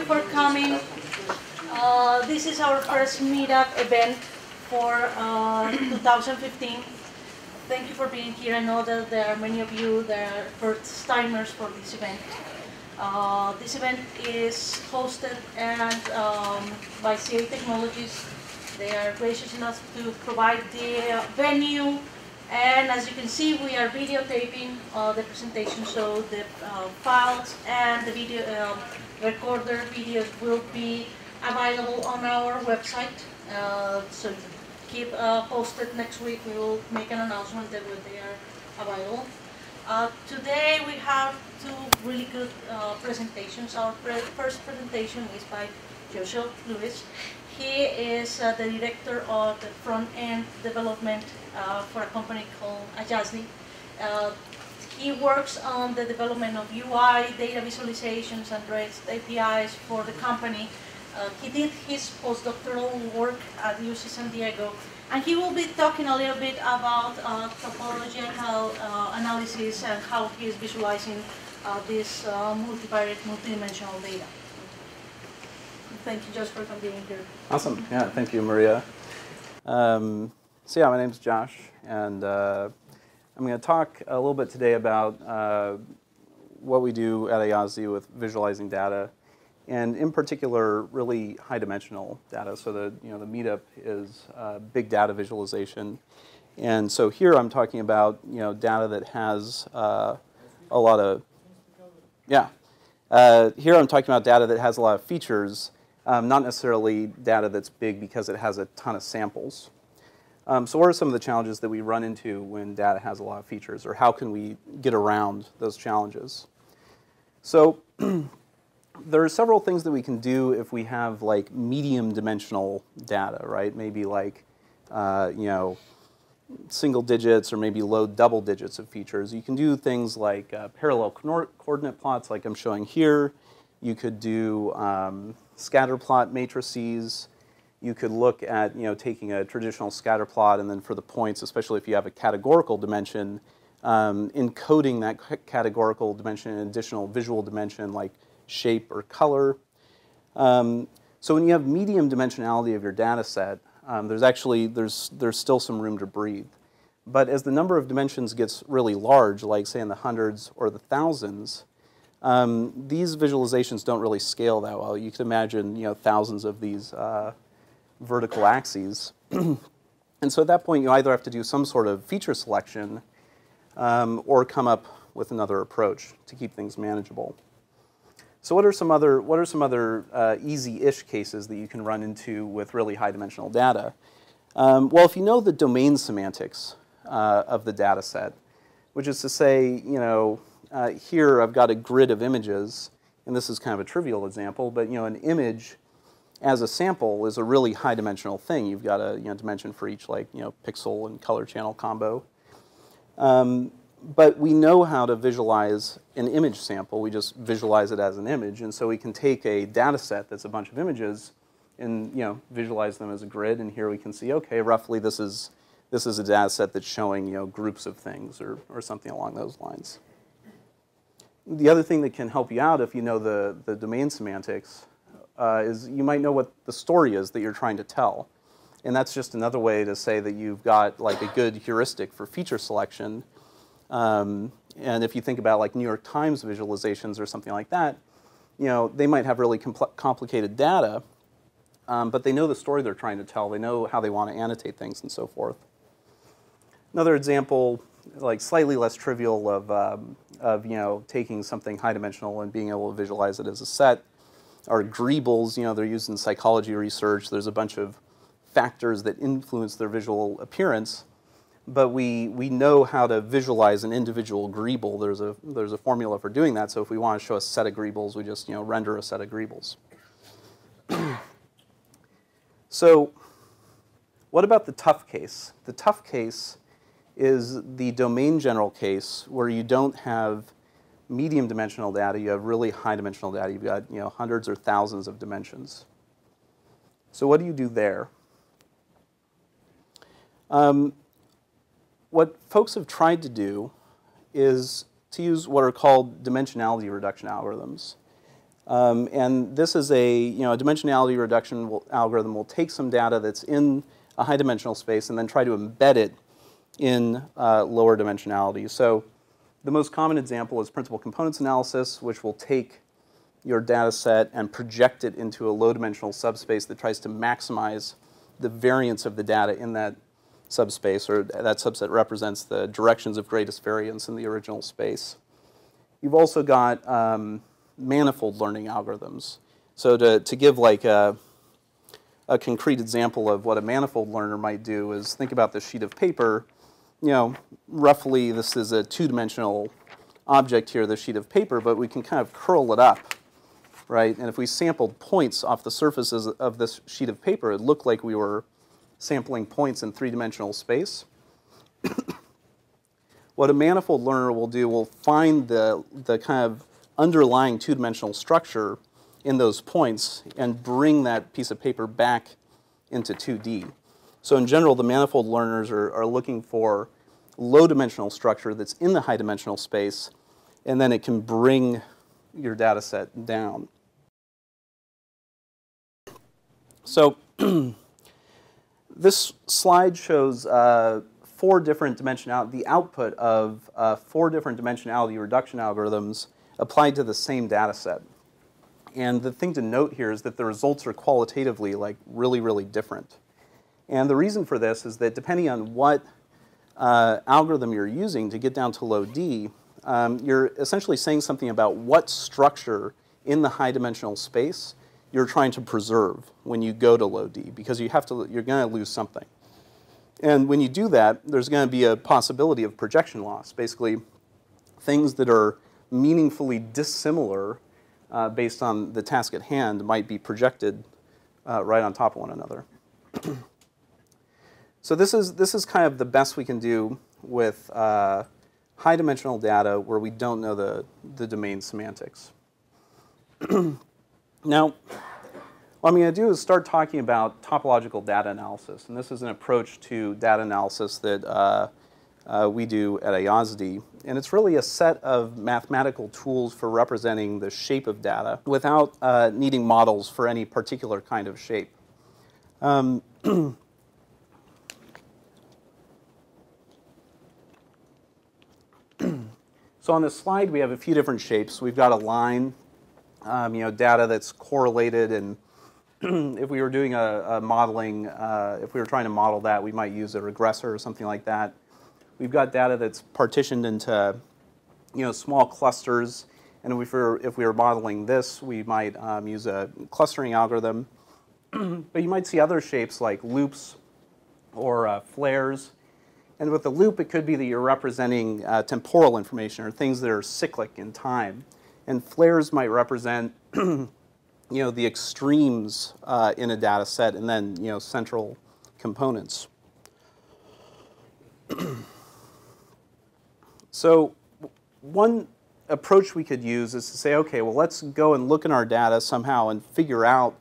for coming. This is our first Meetup event for 2015. Thank you for being here. I know that there are many of you that are first-timers for this event. This event is hosted and by CA Technologies. They are gracious enough to provide the venue. And as you can see, we are videotaping the presentation, so the files and the video recorder videos will be available on our website. So keep posted. Next week we will make an announcement that they are available. Today we have two really good presentations. Our first presentation is by Joshua Lewis. He is the director of the front-end development for a company called Ayasdi. He works on the development of UI, data visualizations, and REST APIs for the company. He did his postdoctoral work at UC San Diego, and he will be talking a little bit about topological analysis and how he is visualizing this multivariate, multidimensional data. Thank you, Josh, for being here. Awesome. Yeah, thank you, Maria. So yeah, my name's Josh, and I'm going to talk a little bit today about what we do at Ayasdi with visualizing data, and in particular, really high-dimensional data. So the Meetup is big data visualization, and so here I'm talking about data that has a lot of here I'm talking about data that has a lot of features, not necessarily data that's big because it has a ton of samples. So what are some of the challenges that we run into when data has a lot of features, or how can we get around those challenges? So there are several things that we can do if we have like medium dimensional data, right? Maybe like single digits or maybe low double digits of features. You can do things like parallel coordinate plots like I'm showing here. You could do scatter plot matrices. You could look at taking a traditional scatter plot and then for the points, especially if you have a categorical dimension, encoding that categorical dimension in an additional visual dimension like shape or color. So when you have medium dimensionality of your data set, there's still some room to breathe. But as the number of dimensions gets really large, like say in the hundreds or the thousands, these visualizations don't really scale that well. You can imagine thousands of these vertical axes. And so at that point, you either have to do some sort of feature selection or come up with another approach to keep things manageable. So what are some other easy-ish cases that you can run into with really high-dimensional data? Well, if you know the domain semantics of the data set, which is to say, here I've got a grid of images, and this is kind of a trivial example, but an image as a sample is a really high-dimensional thing. You've got a dimension for each pixel and color channel combo. But we know how to visualize an image sample. We just visualize it as an image, and so we can take a data set that's a bunch of images and visualize them as a grid. And here we can see, okay, roughly this is a data set that's showing groups of things or something along those lines. The other thing that can help you out if you know the domain semantics is you might know what the story is that you're trying to tell, and that's just another way to say that you've got like a good heuristic for feature selection. And if you think about like New York Times visualizations or something like that, they might have really complicated data, but they know the story they're trying to tell. They know how they want to annotate things and so forth. Another example, like slightly less trivial of taking something high dimensional and being able to visualize it as a set, are greebles. They're used in psychology research. There's a bunch of factors that influence their visual appearance. But we know how to visualize an individual greeble. There's a formula for doing that. So if we want to show a set of greebles, we just render a set of greebles. So what about the tough case? The tough case is the domain general case where you don't have medium dimensional data. You have really high dimensional data. You've got hundreds or thousands of dimensions. So what do you do there? What folks have tried to do is to use what are called dimensionality reduction algorithms. And this is a dimensionality reduction algorithm will take some data that's in a high dimensional space and then try to embed it in lower dimensionality. So the most common example is principal components analysis, which will take your data set and project it into a low dimensional subspace that tries to maximize the variance of the data in that subspace, or that subset represents the directions of greatest variance in the original space. You've also got manifold learning algorithms. So to give like a concrete example of what a manifold learner might do is think about this sheet of paper. Roughly this is a two-dimensional object here, this sheet of paper, but we can kind of curl it up, right? And if we sampled points off the surfaces of this sheet of paper, it looked like we were sampling points in three-dimensional space. What a manifold learner will do will find the kind of underlying two-dimensional structure in those points and bring that piece of paper back into 2D. So in general, the manifold learners are looking for low-dimensional structure that's in the high-dimensional space, and then it can bring your data set down. So this slide shows the output of 4 different dimensionality reduction algorithms applied to the same data set. And the thing to note here is that the results are qualitatively like really, really different. And the reason for this is that depending on what algorithm you're using to get down to low D, you're essentially saying something about what structure in the high dimensional space you're trying to preserve when you go to low D, because you're going to lose something. And when you do that, there's going to be a possibility of projection loss. Basically, things that are meaningfully dissimilar based on the task at hand might be projected right on top of one another. So this is kind of the best we can do with high dimensional data where we don't know the domain semantics. Now, what I'm going to do is start talking about topological data analysis. And this is an approach to data analysis that we do at Ayasdi. And it's really a set of mathematical tools for representing the shape of data without needing models for any particular kind of shape. So on this slide, we have a few different shapes. We've got a line, data that's correlated, and if we were doing a modeling, if we were trying to model that, we might use a regressor or something like that. We've got data that's partitioned into, small clusters, and if we were modeling this, we might use a clustering algorithm. But you might see other shapes like loops or flares. And with the loop, it could be that you're representing temporal information or things that are cyclic in time. And flares might represent, the extremes in a data set, and then, central components. So one approach we could use is to say, okay, well, let's go and look in our data somehow and figure out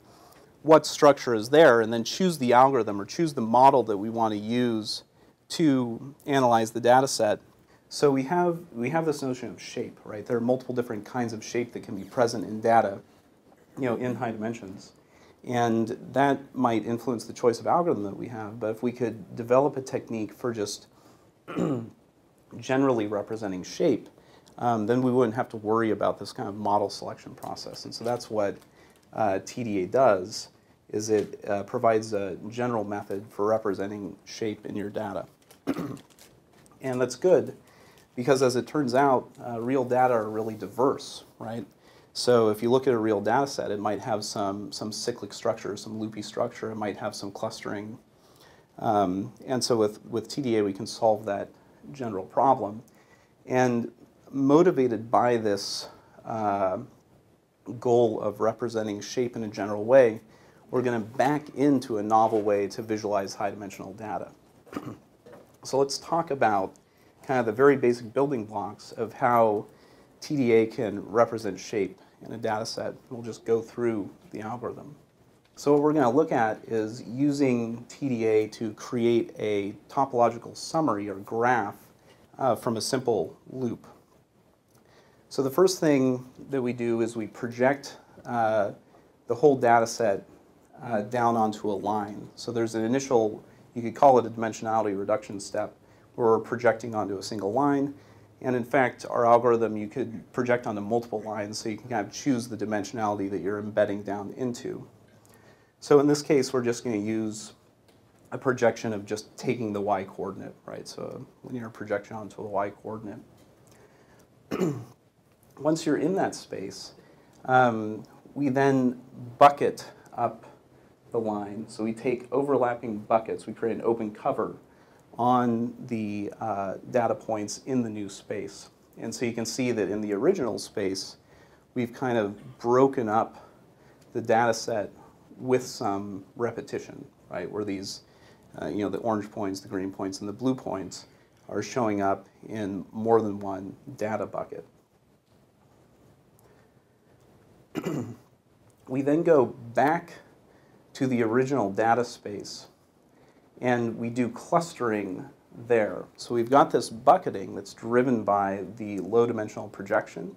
what structure is there, and then choose the algorithm or choose the model that we want to use to analyze the data set. So we have this notion of shape, right? There are multiple different kinds of shape that can be present in data, in high dimensions. And that might influence the choice of algorithm that we have. But if we could develop a technique for just generally representing shape, then we wouldn't have to worry about this kind of model selection process. And so that's what TDA does, is it provides a general method for representing shape in your data. And that's good, because as it turns out, real data are really diverse, right? So if you look at a real data set, it might have some cyclic structure, some loopy structure. It might have some clustering. And so with TDA, we can solve that general problem. And motivated by this goal of representing shape in a general way, we're going to back into a novel way to visualize high-dimensional data. So let's talk about kind of the very basic building blocks of how TDA can represent shape in a data set. We'll just go through the algorithm. So what we're going to look at is using TDA to create a topological summary or graph from a simple loop. So the first thing that we do is we project the whole data set down onto a line. So there's an initial, you could call it a dimensionality reduction step, where we're projecting onto a single line. And in fact, our algorithm, you could project onto multiple lines, so you can kind of choose the dimensionality that you're embedding down into. So in this case, we're just going to use a projection of just taking the y-coordinate, right? So a linear projection onto the y-coordinate. Once you're in that space, we then bucket up the line. So we take overlapping buckets. We create an open cover on the data points in the new space. And so you can see that in the original space, we've kind of broken up the data set with some repetition, right? Where these, the orange points, the green points, and the blue points are showing up in more than one data bucket. We then go back to the original data space, and we do clustering there. So we've got this bucketing that's driven by the low-dimensional projection,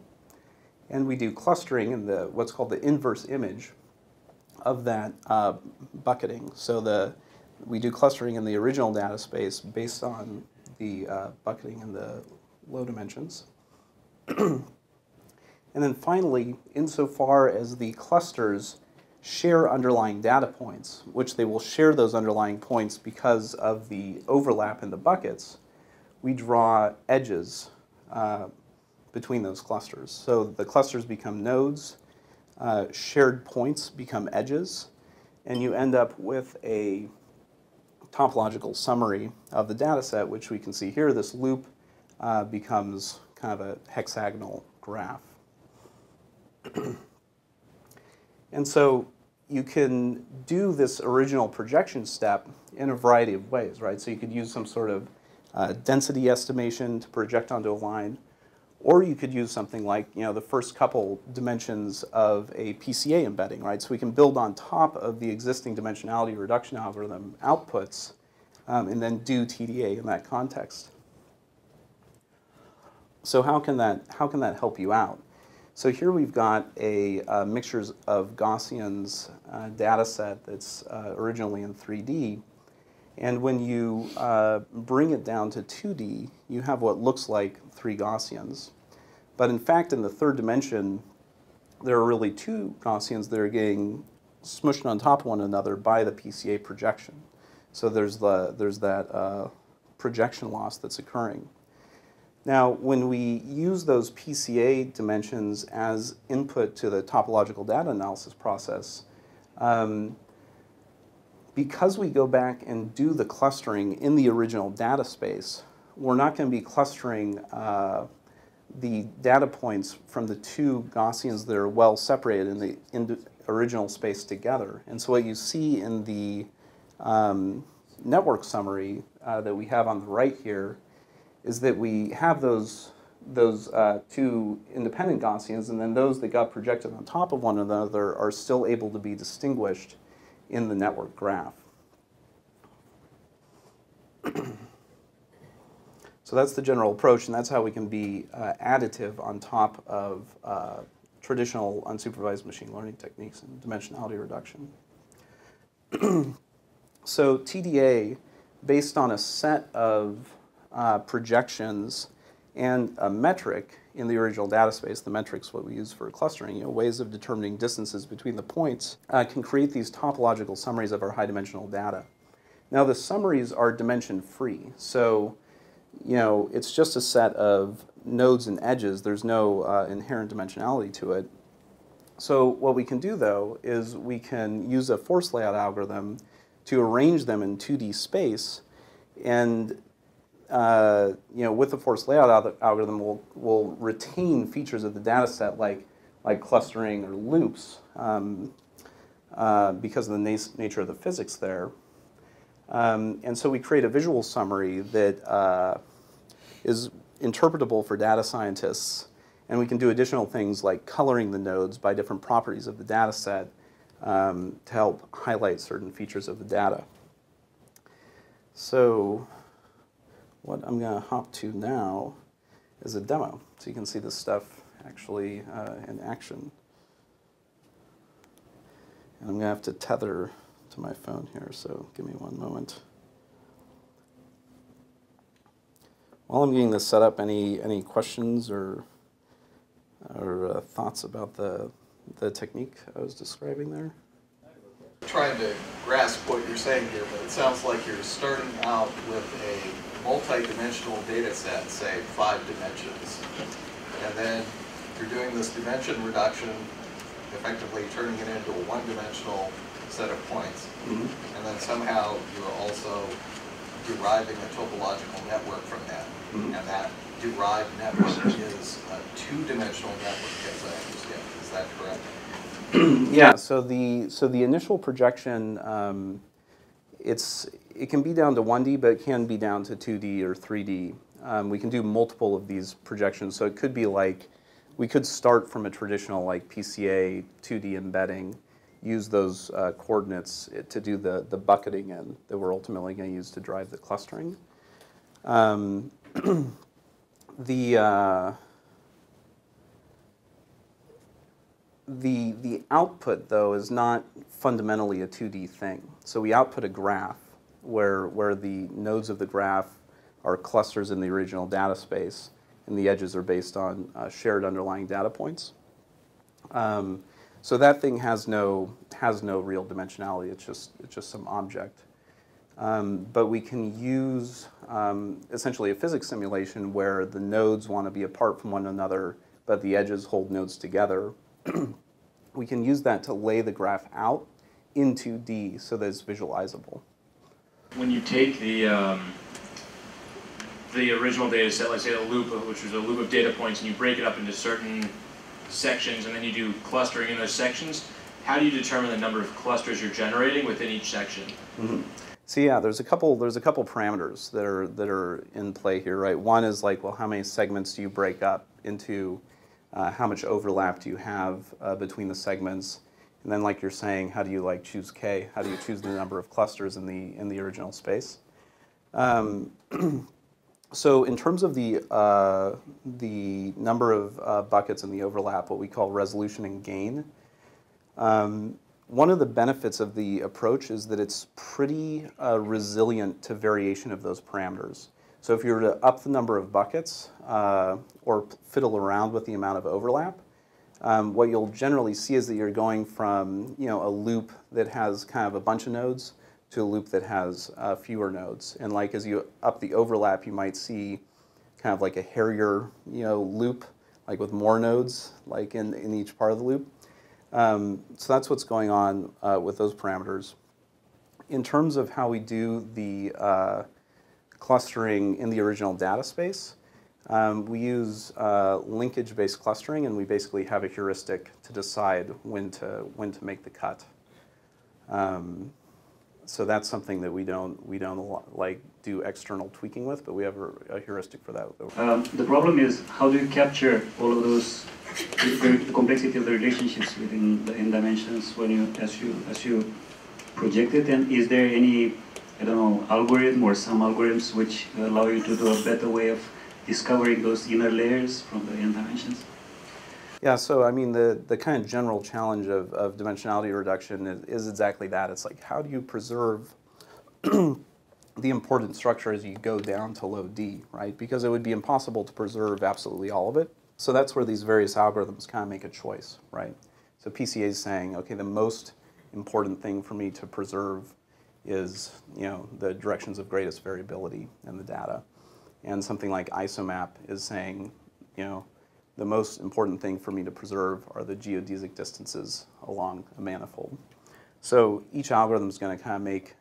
and we do clustering in the what's called the inverse image of that bucketing. So we do clustering in the original data space based on the bucketing in the low dimensions. And then finally, insofar as the clusters share underlying data points, which they will share those underlying points because of the overlap in the buckets, we draw edges between those clusters. So the clusters become nodes, shared points become edges, and you end up with a topological summary of the data set, which we can see here. This loop becomes kind of a hexagonal graph. And so you can do this original projection step in a variety of ways, right? So you could use some sort of density estimation to project onto a line, or you could use something like the first couple dimensions of a PCA embedding, right? So we can build on top of the existing dimensionality reduction algorithm outputs and then do TDA in that context. So how can that help you out? So here we've got a mixtures of Gaussians data set that's originally in 3D. And when you bring it down to 2D, you have what looks like 3 Gaussians. But in fact, in the third dimension, there are really 2 Gaussians that are getting smushed on top of one another by the PCA projection. So there's that projection loss that's occurring. Now, when we use those PCA dimensions as input to the topological data analysis process, because we go back and do the clustering in the original data space, we're not going to be clustering the data points from the 2 Gaussians that are well separated in the original space together. And so what you see in the network summary that we have on the right here is that we have those 2 independent Gaussians, and then those that got projected on top of one another are still able to be distinguished in the network graph. So that's the general approach, and that's how we can be additive on top of traditional unsupervised machine learning techniques and dimensionality reduction. So TDA, based on a set of projections and a metric in the original data space, the metric's what we use for clustering, ways of determining distances between the points, can create these topological summaries of our high-dimensional data. Now, the summaries are dimension-free, so it's just a set of nodes and edges. There's no inherent dimensionality to it. So what we can do, though, is we can use a force layout algorithm to arrange them in 2D space, and with the force layout algorithm, we'll retain features of the data set like clustering or loops because of the nature of the physics there. And so we create a visual summary that is interpretable for data scientists, and we can do additional things like coloring the nodes by different properties of the data set to help highlight certain features of the data. So what I'm going to hop to now is a demo, so you can see this stuff actually in action. And I'm going to have to tether to my phone here, so give me one moment. While I'm getting this set up, any questions or thoughts about the technique I was describing there? Trying to grasp what you're saying here, but it sounds like you're starting out with a multi-dimensional data set, say 5 dimensions, and then you're doing this dimension reduction, effectively turning it into a one-dimensional set of points, and then somehow you're also deriving a topological network from that, and that derived network is a two-dimensional network, as I understand. Is that correct? Yeah. So the initial projection, it can be down to 1D, but it can be down to 2D or 3D. We can do multiple of these projections. So it could be like we could start from a traditional like PCA 2D embedding, use those coordinates to do the bucketing in that we're ultimately going to use to drive the clustering. The output, though, is not fundamentally a 2D thing. So we output a graph where the nodes of the graph are clusters in the original data space, and the edges are based on shared underlying data points. So that thing has no real dimensionality. It's just some object. But we can use essentially a physics simulation where the nodes want to be apart from one another, but the edges hold nodes together. We can use that to lay the graph out in 2D so that it's visualizable. When you take the original data set, let's say a loop, which was a loop of data points, and you break it up into certain sections, and then you do clustering in those sections, how do you determine the number of clusters you're generating within each section? So yeah, there's a couple parameters that are in play here, right? One is like, well, how many segments do you break up into? How much overlap do you have between the segments? And then, like you're saying, how do you like choose K? How do you choose the number of clusters in the original space? So in terms of the number of buckets and the overlap, what we call resolution and gain, one of the benefits of the approach is that it's pretty resilient to variation of those parameters. So if you were to up the number of buckets or fiddle around with the amount of overlap, what you'll generally see is that you're going from a loop that has kind of a bunch of nodes to a loop that has fewer nodes. And like as you up the overlap, you might see kind of like a hairier loop, like with more nodes like in each part of the loop. So that's what's going on with those parameters. In terms of how we do the clustering in the original data space, we use linkage-based clustering, and we basically have a heuristic to decide when to make the cut. So that's something that we don't like do external tweaking with, but we have a heuristic for that. The problem is, how do you capture all of those the complexity of the relationships within the n dimensions when as you project it? And is there any, I don't know, algorithm or some algorithms which allow you to do a better way of discovering those inner layers from the n dimensions? Yeah, so I mean, the kind of general challenge of dimensionality reduction is exactly that. It's like, how do you preserve the important structure as you go down to low D, right? Because it would be impossible to preserve absolutely all of it. So that's where these various algorithms kind of make a choice, right? So PCA is saying, okay, the most important thing for me to preserve is the directions of greatest variability in the data. And something like isomap is saying, the most important thing for me to preserve are the geodesic distances along a manifold. So each algorithm is going to kind of make,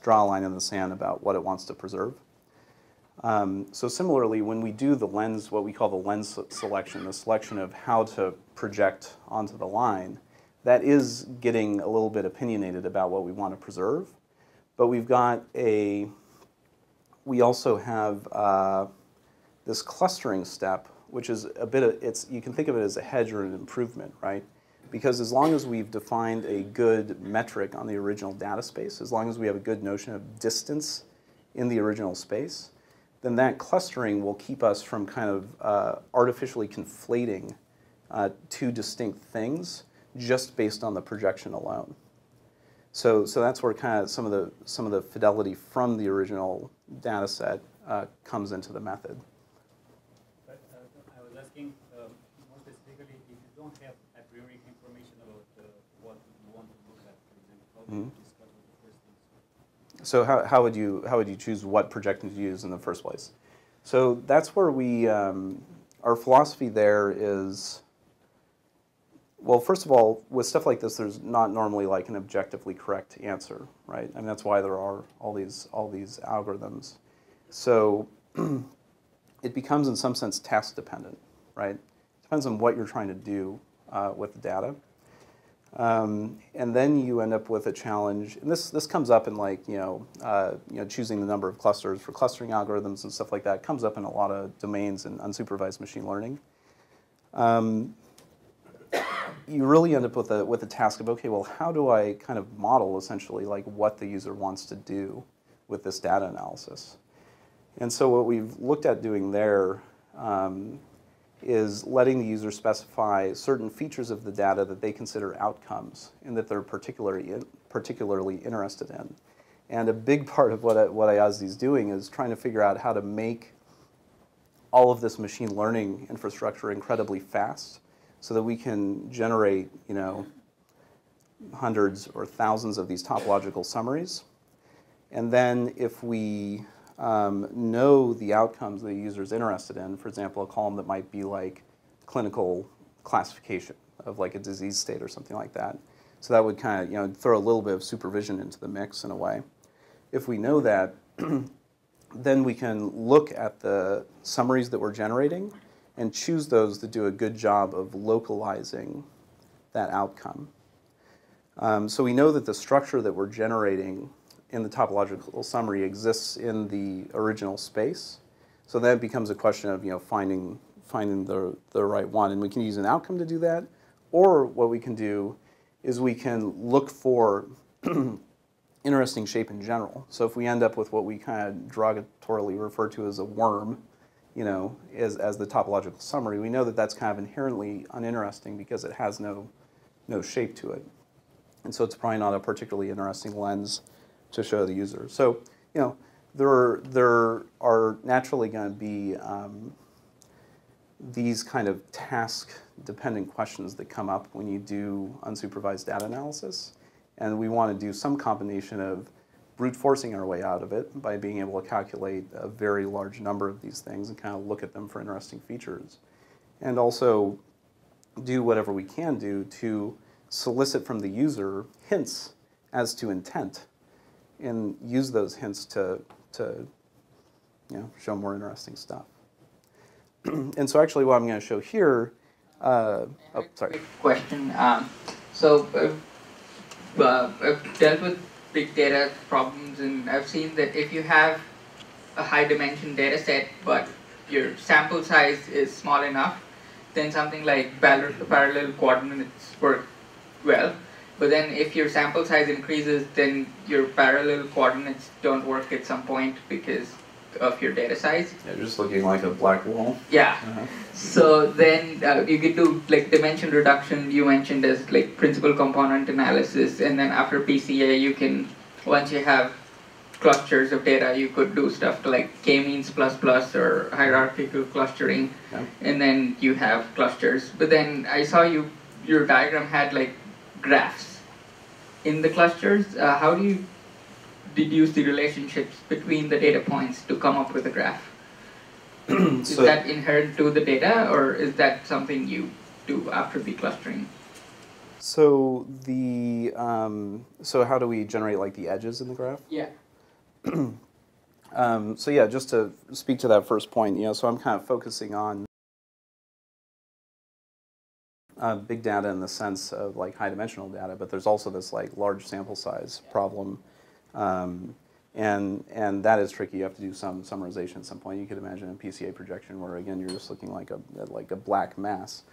draw a line in the sand about what it wants to preserve. So similarly, when we do the lens, what we call the lens selection, the selection of how to project onto the line, that is getting a little bit opinionated about what we want to preserve. But we also have this clustering step, which is a bit of, you can think of it as a hedge or an improvement, right? Because as long as we've defined a good metric on the original data space, as long as we have a good notion of distance in the original space, then that clustering will keep us from kind of artificially conflating two distinct things just based on the projection alone. So that's where kind of some of the fidelity from the original data set comes into the method. But I was asking more specifically, if you don't have a priori information about what you want to look at, for example, how do you discover the first things? So how would you choose what projection to use in the first place? So that's where we our philosophy there is, well, first of all, with stuff like this, there's not normally like an objectively correct answer, right? I mean, that's why there are all these algorithms. So it becomes, in some sense, task dependent, right? It depends on what you're trying to do with the data. And then you end up with a challenge, and this comes up in like choosing the number of clusters for clustering algorithms and stuff like that. It comes up in a lot of domains in unsupervised machine learning. You really end up with a task of, okay, well, how do I kind of model essentially like what the user wants to do with this data analysis? And so what we've looked at doing there is letting the user specify certain features of the data that they consider outcomes and that they're particularly interested in. And a big part of what Ayasdi is doing is trying to figure out how to make all of this machine learning infrastructure incredibly fast so that we can generate, hundreds or thousands of these topological summaries. And then if we know the outcomes the user is interested in, for example, a column that might be like clinical classification of like a disease state or something like that. So that would kind of throw a little bit of supervision into the mix in a way. If we know that, then we can look at the summaries that we're generating and choose those that do a good job of localizing that outcome. So we know that the structure that we're generating in the topological summary exists in the original space. So then it becomes a question of finding the right one. And we can use an outcome to do that. Or what we can do is we can look for interesting shape in general. So if we end up with what we kind of derogatorily refer to as a worm, as the topological summary, we know that that's kind of inherently uninteresting because it has no shape to it. And so it's probably not a particularly interesting lens to show the user. So, there are naturally going to be these kind of task-dependent questions that come up when you do unsupervised data analysis. And we want to do some combination of brute forcing our way out of it by being able to calculate a very large number of these things and kind of look at them for interesting features. And also do whatever we can do to solicit from the user hints as to intent and use those hints to show more interesting stuff. And so actually what I'm going to show here, oh, sorry. Quick question. I've dealt with big data problems, and I've seen that if you have a high dimension data set, but your sample size is small enough, then something like parallel coordinates work well. But then if your sample size increases, then your parallel coordinates don't work at some point because of your data size. Yeah, you're just looking like a black wall. Yeah. So then you could do like dimension reduction, you mentioned as like principal component analysis, and then after PCA you can, once you have clusters of data, you could do stuff to like k-means plus or hierarchical clustering, and then you have clusters. But then I saw your diagram had like graphs in the clusters. How do you deduce the relationships between the data points to come up with a graph? Is that inherent to the data, or is that something you do after the clustering? So so how do we generate like the edges in the graph? Yeah. So yeah, just to speak to that first point, so I'm kind of focusing on big data in the sense of like high dimensional data, but there's also this like large sample size problem. And that is tricky. You have to do some summarization at some point. You could imagine a PCA projection where again you're just looking like a black mass,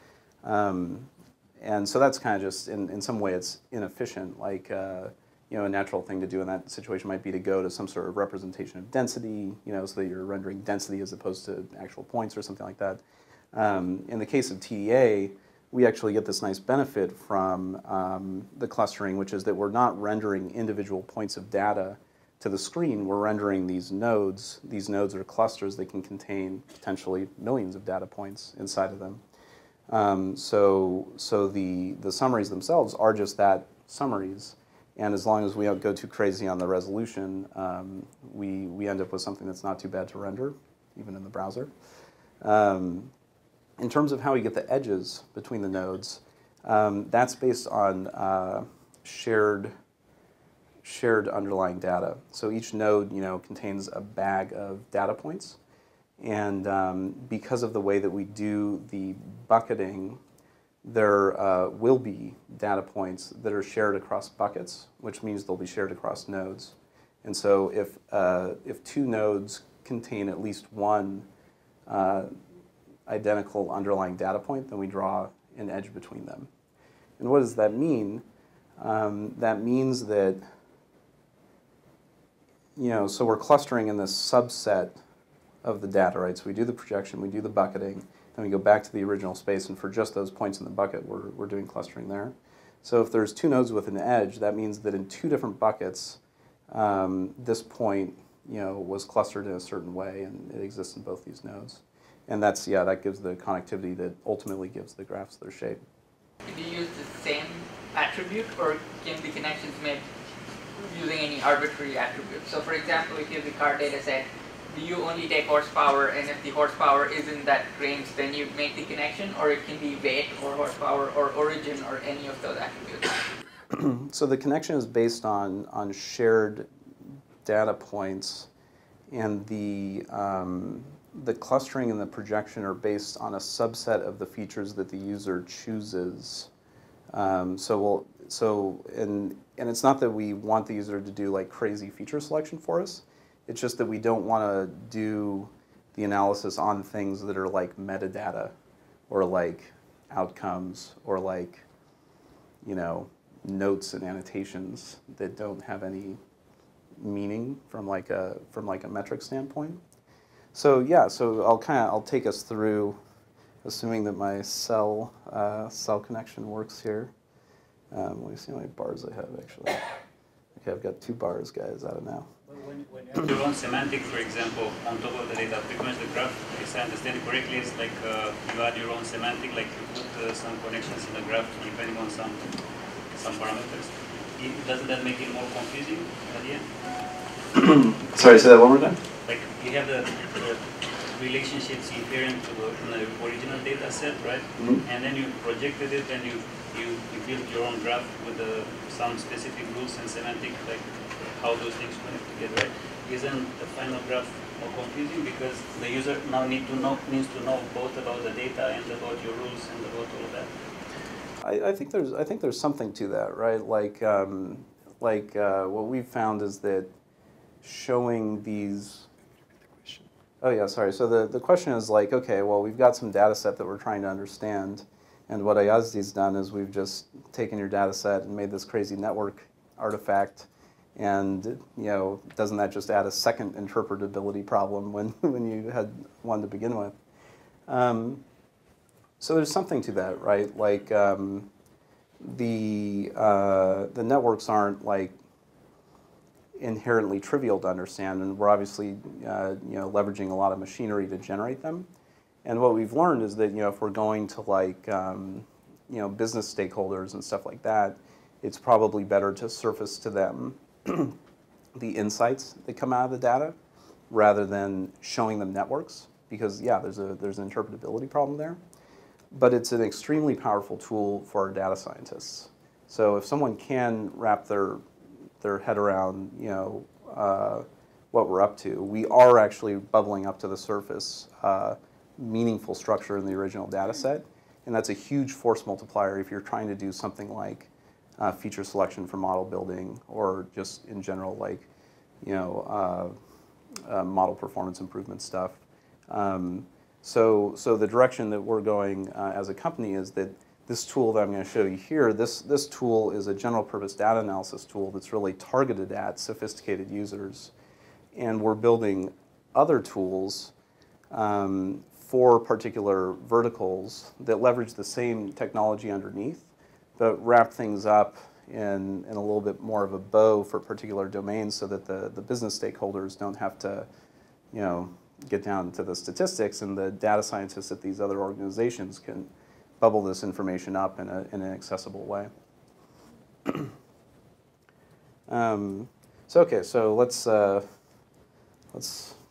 and so that's kind of just in some way it's inefficient. Like a natural thing to do in that situation might be to go to some sort of representation of density, so that you're rendering density as opposed to actual points or something like that. In the case of TDA, we actually get this nice benefit from the clustering, which is that we're not rendering individual points of data to the screen. We're rendering these nodes. These nodes are clusters that can contain potentially millions of data points inside of them. So the summaries themselves are just that, summaries. And as long as we don't go too crazy on the resolution, we end up with something that's not too bad to render, even in the browser. In terms of how we get the edges between the nodes, that's based on shared underlying data. So each node, contains a bag of data points. And because of the way that we do the bucketing, there will be data points that are shared across buckets, which means they'll be shared across nodes. And so if two nodes contain at least one identical underlying data point, then we draw an edge between them. And what does that mean? That means that, so we're clustering in this subset of the data, right? So we do the projection, we do the bucketing, then we go back to the original space, and for just those points in the bucket, we're doing clustering there. So if there's two nodes with an edge, that means that in two different buckets, this point, was clustered in a certain way, and it exists in both these nodes. And that gives the connectivity that ultimately gives the graphs their shape. Do you use the same attribute, or can the connections made using any arbitrary attribute? So for example, if you have the car data set, do you only take horsepower, and if the horsepower is in that range, then you make the connection, or it can be weight or horsepower or origin or any of those attributes? So the connection is based on shared data points, and the clustering and the projection are based on a subset of the features that the user chooses. And it's not that we want the user to do like crazy feature selection for us. It's just that we don't want to do the analysis on things that are like metadata or like outcomes or like, notes and annotations that don't have any meaning from like a metric standpoint. So yeah, so I'll take us through, assuming that my cell connection works here. Let me see how many bars I have actually. Okay, I've got 2 bars, guys. I don't know. When you run Semantics, for example, on top of the data, pretty much the graph, if I understand it correctly, is like you add your own semantic, like you put some connections in the graph depending on some parameters. Doesn't that make it more confusing at the end? Sorry, say that one more time. Like you have the relationships inherent to the original data set, right? Mm-hmm. And then you projected it, and you built your own graph with some specific rules and semantic, like how those things connect together, right? Isn't the final graph more confusing because the user now needs to know both about the data and about your rules and about all of that? I think there's something to that, right? What we've found is that showing these. Oh yeah, sorry. So the question is like, okay, well, we've got some data set that we're trying to understand, and what Ayasdi's done is we've just taken your data set and made this crazy network artifact, and doesn't that just add a second interpretability problem when you had one to begin with? So there's something to that, right? Like the networks aren't like inherently trivial to understand, and we're obviously leveraging a lot of machinery to generate them. And what we've learned is that if we're going to like business stakeholders and stuff like that, it's probably better to surface to them the insights that come out of the data rather than showing them networks, because there's an interpretability problem there. But it's an extremely powerful tool for our data scientists. So if someone can wrap their head around what we're up to, we are actually bubbling up to the surface meaningful structure in the original data set, and that's a huge force multiplier if you're trying to do something like feature selection for model building, or just in general like model performance improvement stuff. So the direction that we're going as a company is that this tool that I'm going to show you here, this tool is a general purpose data analysis tool that's really targeted at sophisticated users. And we're building other tools 4 particular verticals that leverage the same technology underneath, but wrap things up in a little bit more of a bow for particular domains so that the business stakeholders don't have to, get down to the statistics, and the data scientists at these other organizations can bubble this information up in an accessible way. So let's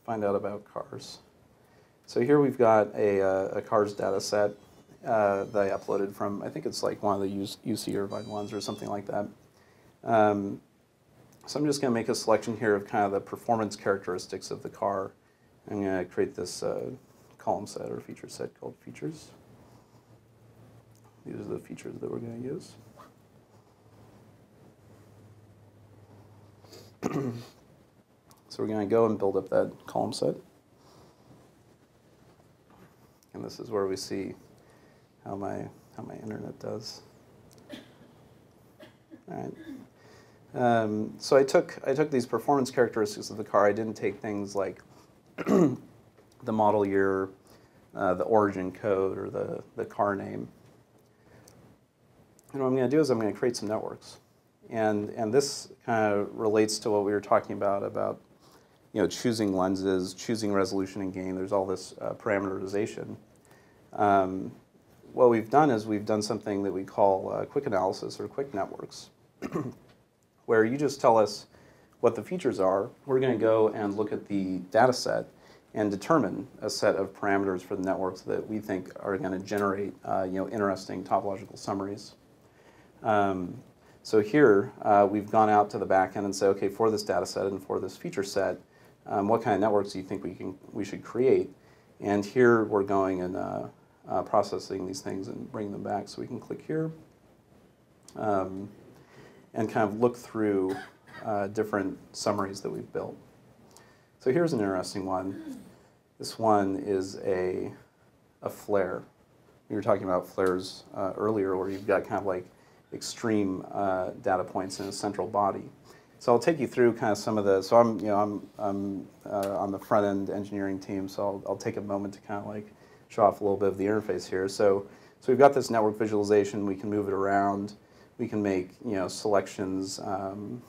find out about cars. So here we've got a cars data set that I uploaded from, I think it's like one of the UC Irvine ones or something like that. So I'm just going to make a selection here of kind of the performance characteristics of the car. I'm going to create this column set or feature set called features. These are the features that we're going to use. So we're going to go and build up that column set. And this is where we see how my internet does. All right. So I took these performance characteristics of the car. I didn't take things like the model year, the origin code, or the car name. And what I'm going to do is I'm going to create some networks. And this kind of relates to what we were talking about choosing lenses, choosing resolution and gain. There's all this parameterization. What we've done is we've done something that we call quick analysis or quick networks, where you just tell us what the features are. We're going to go and look at the data set and determine a set of parameters for the networks that we think are going to generate interesting topological summaries. So here, we've gone out to the back end and said, okay, for this data set and for this feature set, what kind of networks do you think we should create? And here we're going and processing these things and bringing them back. So we can click here and kind of look through different summaries that we've built. So here's an interesting one. This one is a flare. We were talking about flares earlier, where you've got kind of like extreme data points in a central body. So I'll take you through kind of some of the. So I'm on the front end engineering team, so I'll take a moment to kind of like show off a little bit of the interface here. So we've got this network visualization. We can move it around. We can make selections on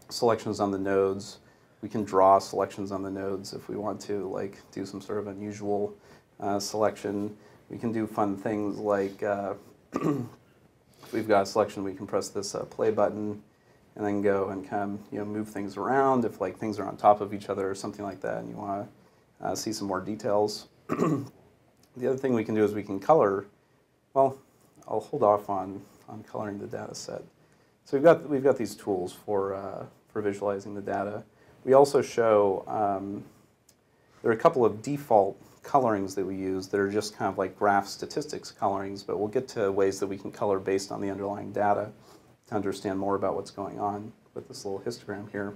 the nodes. We can draw selections on the nodes if we want to, like do some sort of unusual selection. We can do fun things like if we've got a selection, we can press this play button and then go and kind of move things around if like things are on top of each other or something like that, and you want to see some more details. The other thing we can do is we can color. Well, I'll hold off on coloring the data set. So we've got these tools for visualizing the data. We also show there are a couple of default colorings that we use that are just kind of like graph statistics colorings, but we'll get to ways that we can color based on the underlying data to understand more about what's going on with this little histogram here.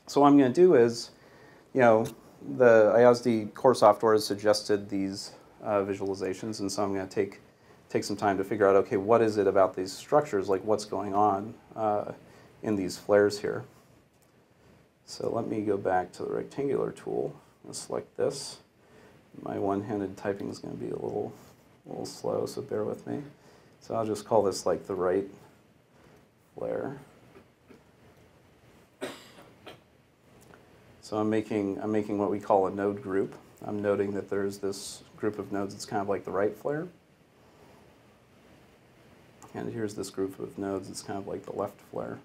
So what I'm going to do is, the Ayasdi core software has suggested these visualizations, and so I'm going to take some time to figure out, okay, what is it about these structures, like what's going on in these flares here. So let me go back to the rectangular tool and select this. My one-handed typing is going to be a little slow, so bear with me. So I'll just call this like the right flare. So I'm making what we call a node group. I'm noting that there's this group of nodes that's kind of like the right flare. And here's this group of nodes that's kind of like the left flare.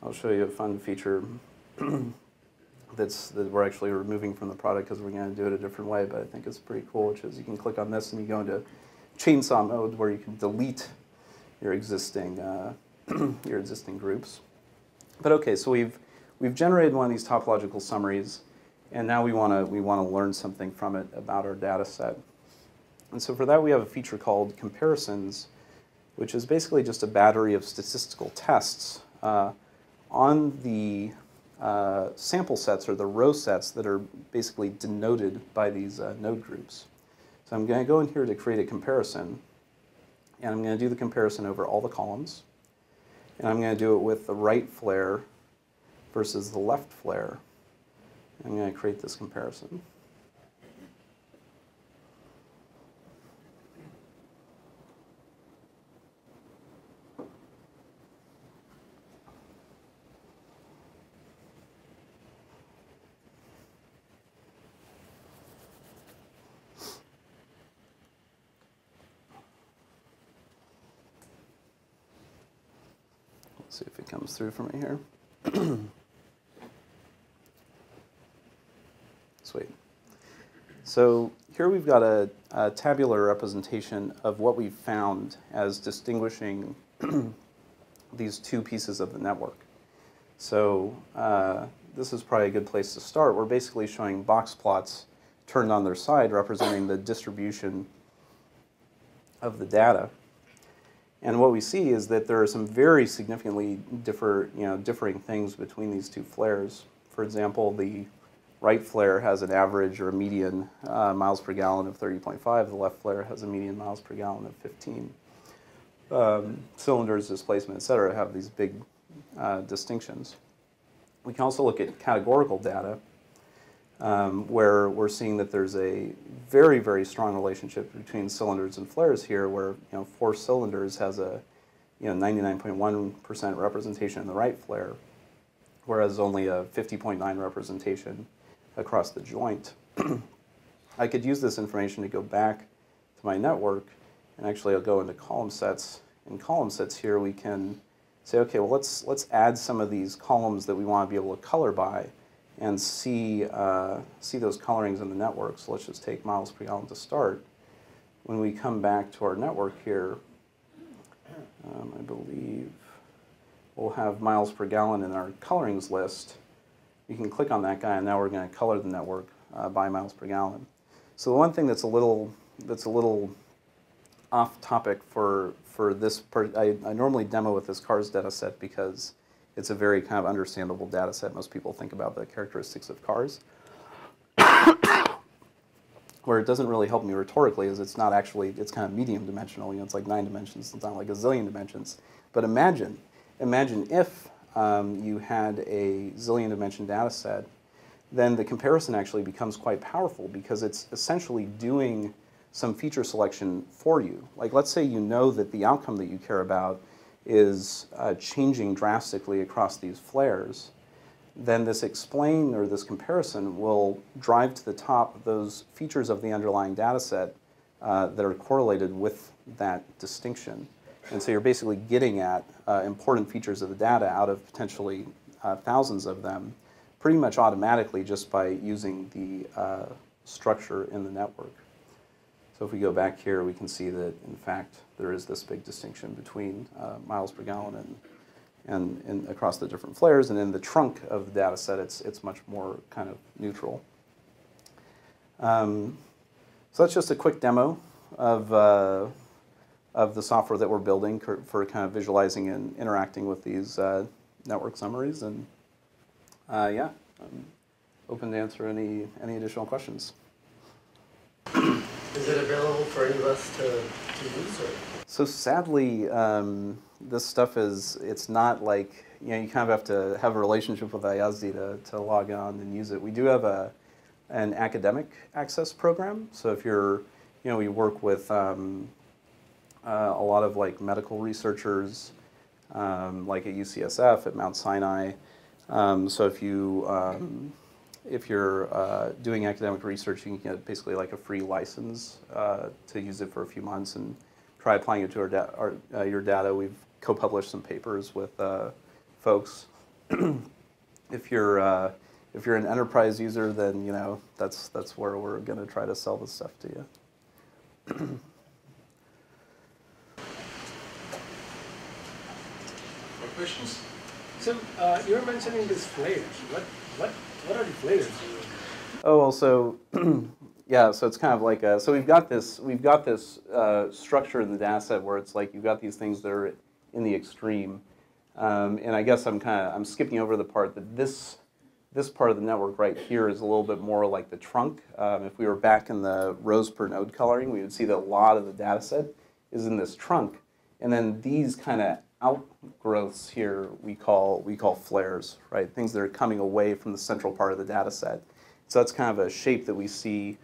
I'll show you a fun feature that we're actually removing from the product because we're going to do it a different way, but I think it's pretty cool, which is you can click on this and you go into chainsaw mode where you can delete your existing groups. But okay, so we've generated one of these topological summaries, and now we want to learn something from it about our data set. And so for that we have a feature called comparisons, which is basically just a battery of statistical tests on the sample sets or the row sets that are basically denoted by these node groups. So I'm going to go in here to create a comparison, and I'm going to do the comparison over all the columns, and I'm going to do it with the right flare versus the left flare. I'm going to create this comparison. Let's see if it comes through for me here. Sweet. So here we've got a tabular representation of what we've found as distinguishing these two pieces of the network. So this is probably a good place to start. We're basically showing box plots turned on their side representing the distribution of the data. And what we see is that there are some very significantly differing things between these two flares. For example, the right flare has an average or a median miles per gallon of 30.5. The left flare has a median miles per gallon of 15. Cylinders, displacement, et cetera, have these big distinctions. We can also look at categorical data, where we're seeing that there's a very, very strong relationship between cylinders and flares here, where 4 cylinders has a 99.1% representation in the right flare, whereas only a 50.9 representation across the joint. I could use this information to go back to my network, and actually I'll go into column sets. In column sets here we can say, okay, well let's add some of these columns that we want to be able to color by and see those colorings in the network. So let's just take miles per gallon to start. When we come back to our network here, I believe we'll have miles per gallon in our colorings list. You can click on that guy, and now we're going to color the network by miles per gallon. So the one thing that's a little off topic for this part, I normally demo with this cars data set because it's a very kind of understandable data set. Most people think about the characteristics of cars. Where it doesn't really help me rhetorically is it's not actually, it's kind of medium dimensional. It's like 9 dimensions, it's not like a zillion dimensions. But imagine if you had a zillion dimension data set, then the comparison actually becomes quite powerful because it's essentially doing some feature selection for you. Like let's say you know that the outcome that you care about is changing drastically across these flares, then this explain or this comparison will drive to the top those features of the underlying data set that are correlated with that distinction. And so you're basically getting at important features of the data out of potentially thousands of them pretty much automatically just by using the structure in the network. So if we go back here, we can see that, in fact, there is this big distinction between miles per gallon and across the different flares. And in the trunk of the data set, it's much more kind of neutral. So that's just a quick demo of the software that we're building for kind of visualizing and interacting with these network summaries. And yeah, I'm open to answer any additional questions. Is it available for any of us to use? Or? So sadly, this stuff it's not like, you kind of have to have a relationship with Ayasdi to log on and use it. We do have an academic access program. So if you're, we work with a lot of like medical researchers, like at UCSF, at Mount Sinai. So if you're doing academic research, you can get basically like a free license to use it for a few months and try applying it to your data. We've co-published some papers with folks. If you're an enterprise user, then that's where we're going to try to sell this stuff to you. More questions? So you were mentioning these flares. What are the flares? Oh well, so yeah, so it's kind of like so we've got this structure in the data set where it's like you've got these things that are in the extreme, and I guess I'm skipping over the part that this part of the network right here is a little bit more like the trunk. If we were back in the rows per node coloring, we would see that a lot of the data set is in this trunk, and then these kind of outgrowths here we call flares, right? Things that are coming away from the central part of the data set. So that's kind of a shape that we see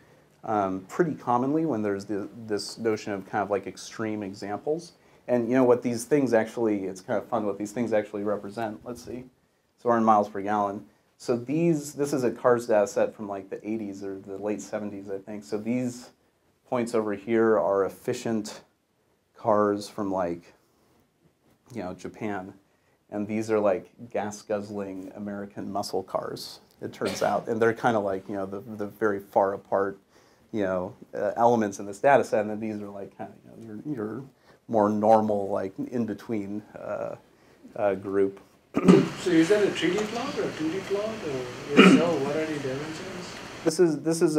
pretty commonly when there's this notion of kind of like extreme examples. And you know what these things actually, it's kind of fun what these things actually represent. Let's see. So we're in miles per gallon. So this is a cars data set from like the 80s or the late 70s, I think. So these points over here are efficient cars from like, you know, Japan. And these are like gas-guzzling American muscle cars, it turns out. And they're kind of like, you know, the very far apart, you know, elements in this data set. And then these are like kind of, you know, your more normal, like in-between group. So is that a 3D plot or a 2D plot, or if so, what are the dimensions? This is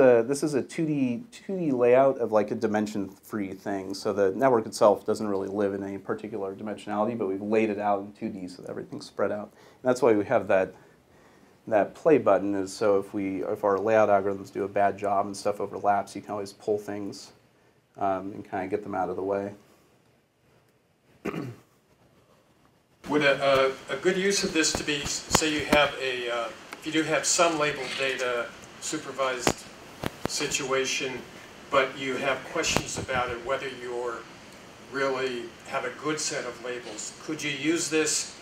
a 2D layout of like a dimension-free thing. So the network itself doesn't really live in any particular dimensionality, but we've laid it out in 2D so that everything's spread out. And that's why we have that play button, is so if our layout algorithms do a bad job and stuff overlaps, you can always pull things and kind of get them out of the way. Would a good use of this to be, say you have if you do have some labeled data, supervised situation, but you have questions about it, whether you're really have a good set of labels, could you use this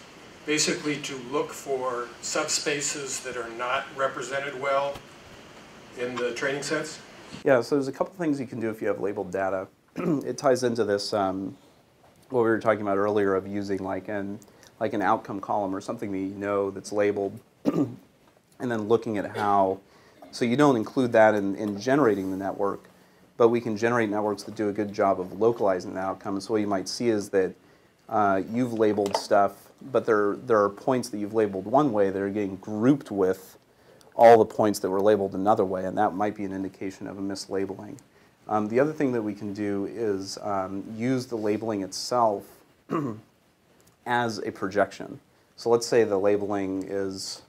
basically to look for subspaces that are not represented well in the training sets? Yeah, so there's a couple things you can do if you have labeled data. It ties into this, what we were talking about earlier, of using like an outcome column or something that you know that's labeled, and then looking at how, so you don't include that in generating the network, but we can generate networks that do a good job of localizing the outcome. So what you might see is that you've labeled stuff, but there are points that you've labeled one way that are getting grouped with all the points that were labeled another way, and that might be an indication of a mislabeling. The other thing that we can do is use the labeling itself as a projection. So let's say the labeling is,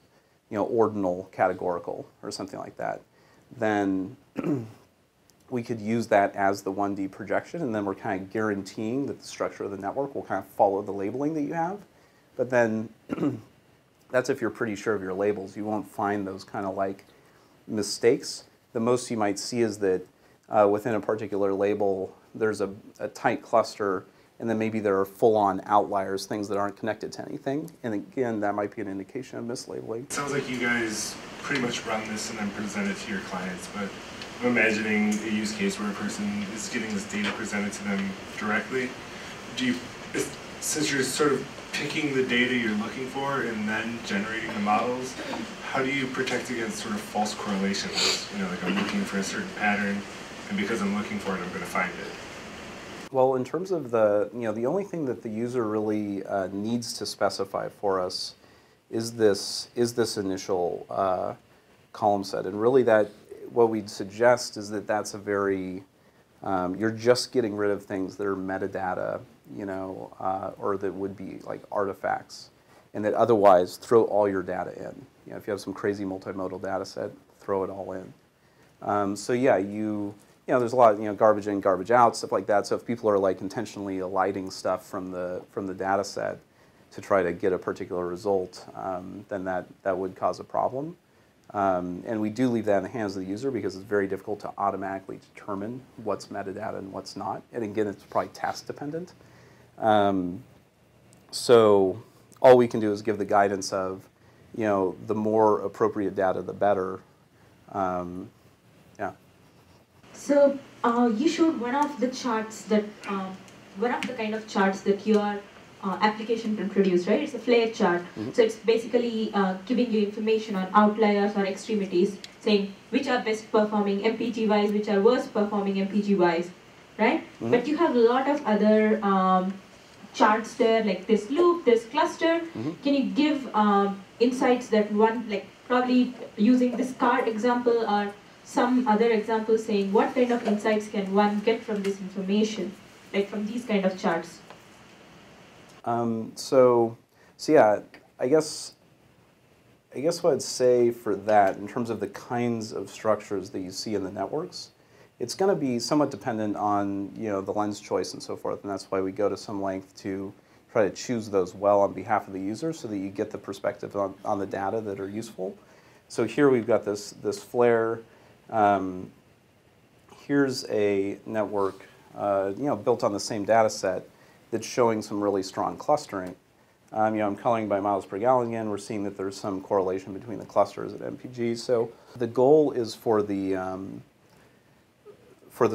you know, ordinal categorical or something like that. Then we could use that as the 1D projection, and then we're kind of guaranteeing that the structure of the network will kind of follow the labeling that you have. But then that's if you're pretty sure of your labels. You won't find those kind of like mistakes. The most you might see is that within a particular label, there's a tight cluster, and then maybe there are full-on outliers, things that aren't connected to anything. And again, that might be an indication of mislabeling. It sounds like you guys pretty much run this and then present it to your clients, but I'm imagining a use case where a person is getting this data presented to them directly. Since you're sort of picking the data you're looking for and then generating the models, how do you protect against sort of false correlations? You know, like I'm looking for a certain pattern, and because I'm looking for it, I'm going to find it. Well, in terms of the only thing that the user really needs to specify for us is this initial column set, and really that what we'd suggest is that that's a very you're just getting rid of things that are metadata, you know, or that would be like artifacts, and that otherwise throw all your data in. You know, if you have some crazy multimodal data set, throw it all in. So yeah, you know, there's a lot of, you know, garbage in, garbage out, stuff like that. So if people are like intentionally eliding stuff from the data set to try to get a particular result, then that would cause a problem. And we do leave that in the hands of the user because it's very difficult to automatically determine what's metadata and what's not. And again, it's probably task dependent. So all we can do is give the guidance of, you know, the more appropriate data, the better. Yeah. So you showed one of the charts that, one of the kind of charts that your application can produce, right? It's a flare chart. Mm-hmm. So it's basically giving you information on outliers or extremities, saying which are best performing MPG-wise, which are worst performing MPG-wise, right? Mm-hmm. But you have a lot of other charts there, like this loop, this cluster. Mm-hmm. Can you give insights that one, like probably using this car example or some other example, saying what kind of insights can one get from this information, like from these kind of charts? So yeah, I guess what I'd say for that, in terms of the kinds of structures that you see in the networks, it's going to be somewhat dependent on, you know, the lens choice and so forth, and that's why we go to some length to try to choose those well on behalf of the user so that you get the perspective on the data that are useful. So here we've got this flare. Here's a network built on the same data set that's showing some really strong clustering. I'm coloring by miles per gallon again. We're seeing that there's some correlation between the clusters at MPG. So the goal is for the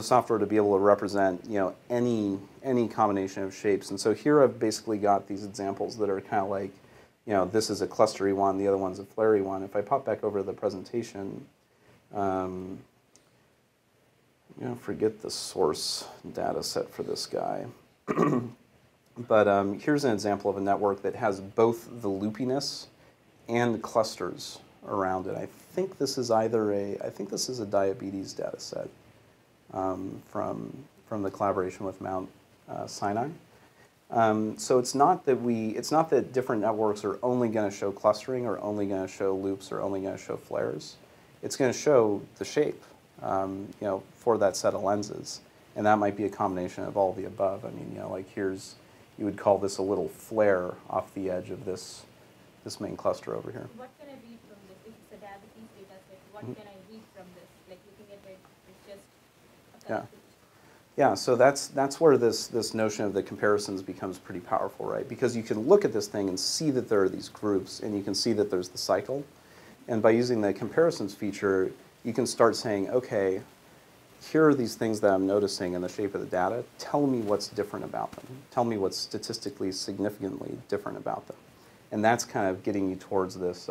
software to be able to represent any combination of shapes. And so here I've basically got these examples that are kind of like, this is a clustery one, the other one's a flary one. If I pop back over to the presentation, forget the source data set for this guy. But here's an example of a network that has both the loopiness and clusters around it. I think this is a diabetes data set from the collaboration with Mount Sinai. So it's not that different networks are only going to show clustering or only going to show loops or only going to show flares. It's going to show the shape, for that set of lenses, and that might be a combination of all the above. I mean, like you would call this a little flare off the edge of this main cluster over here. What can I read from this? If it's a diabetes data set, what can I read from this? Like looking at it, it's just a collective. Yeah, so that's where this notion of the comparisons becomes pretty powerful, right? Because you can look at this thing and see that there are these groups, and you can see that there's the cycle. And by using the comparisons feature, you can start saying, okay, here are these things that I'm noticing in the shape of the data. Tell me what's different about them. Tell me what's statistically significantly different about them. And that's kind of getting you towards this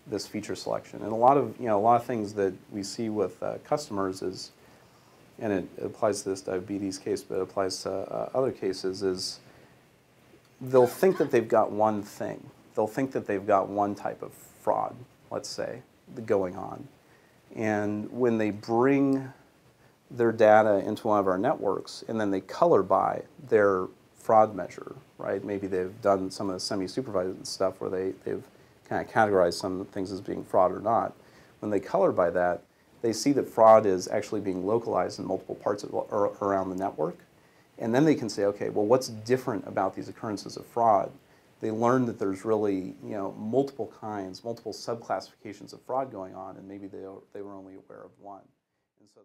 this feature selection. And a lot of things that we see with customers is, and it applies to this diabetes case, but it applies to other cases, is they'll think that they've got one thing. They'll think that they've got one type of fraud, let's say, going on. And when they bring their data into one of our networks and then they color by their fraud measure, right? Maybe they've done some of the semi-supervised stuff where they've kind of categorized some things as being fraud or not. When they color by that, they see that fraud is actually being localized in multiple parts around the network. And then they can say, okay, well, what's different about these occurrences of fraud? They learn that there's really multiple kinds, multiple subclassifications of fraud going on, and maybe they were only aware of one. And so